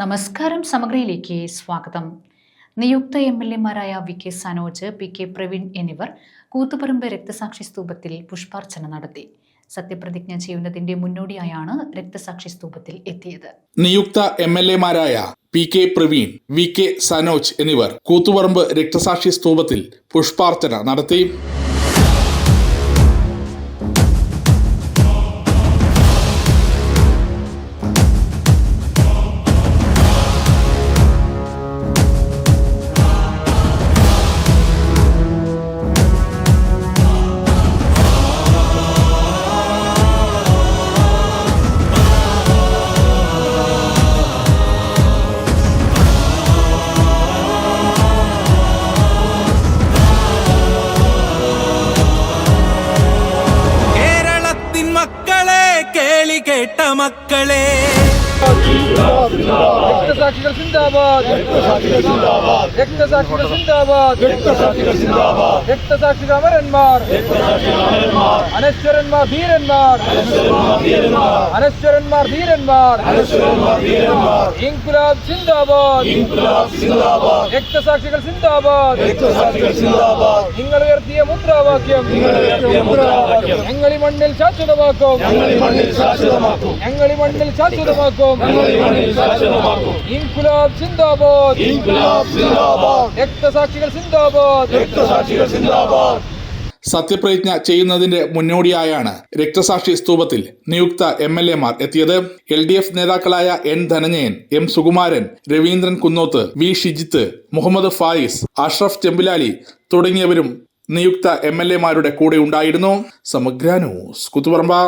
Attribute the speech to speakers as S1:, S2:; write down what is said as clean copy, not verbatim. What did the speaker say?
S1: നമസ്കാരം. സമഗ്രയിലേക്ക് സ്വാഗതം. നിയുക്ത എംഎൽഎമാരായ VK സനോജ്, PK പ്രവീൺ എന്നിവർ കൂത്തുപറമ്പ് രക്തസാക്ഷി സ്തൂപത്തിൽ പുഷ്പാർച്ചന നടത്തി. സത്യപ്രതിജ്ഞ ചെയ്യുന്നതിന്റെ മുന്നോടിയായാണ് രക്തസാക്ഷി സ്തൂപത്തിൽ എത്തിയത്.
S2: നിയുക്ത എംഎൽഎമാരായ PK പ്രവീൺ, VK സനോജ് എന്നിവർ കൂത്തുപറമ്പ് രക്തസാക്ഷി സ്തൂപത്തിൽ പുഷ്പാർച്ചന നടത്തി.
S3: മക്കളെ കേളി കേട്ട മക്കളെ
S4: രക്തസാക്ഷികൾ സിന്ദാബാദ്, രക്തസാക്ഷികൾ സിന്ദാബാദ്, രക്തസാക്ഷികൾ അമരന്മാർ, അനശ്വരന്മാർ ധീരന്മാർ, അനശ്വരന്മാർ ധീരന്മാർ, ഇൻകുലാബ് സിന്ദാബാദ്, രക്തസാക്ഷികൾ സിന്ദാബാദ്. നിങ്ങൾ ഉയർത്തിയ മുദ്രാവാക്യം ഞങ്ങൾ ഈ മണ്ണിൽ ശാശ്വതമാക്കും, ഞങ്ങൾ ഈ മണ്ണിൽ ശാശ്വതമാക്കും. ഇൻകുലാബ് സിന്ദാബാദ്, രക്തസാക്ഷികൾ സിന്ദാബാദ്, രക്തസാക്ഷികൾ സിന്ദാബാദ്.
S2: സത്യപ്രതിജ്ഞ ചെയ്യുന്നതിന്റെ മുന്നോടിയായാണ് രക്തസാക്ഷി സ്തൂപത്തിൽ നിയുക്ത എംഎൽഎമാർ എത്തിയത്. LDF നേതാക്കളായ N Dhananjayan, M Sukumaran, Raveendran Kunnoth, V Shijith, Muhammad Fayis, Ashraf Chempilali തുടങ്ങിയവരും നിയുക്ത എംഎൽഎമാരുടെ കൂടെ ഉണ്ടായിരുന്നു. സമഗ്ര ന്യൂസ്, കൂത്തുപറമ്പ്.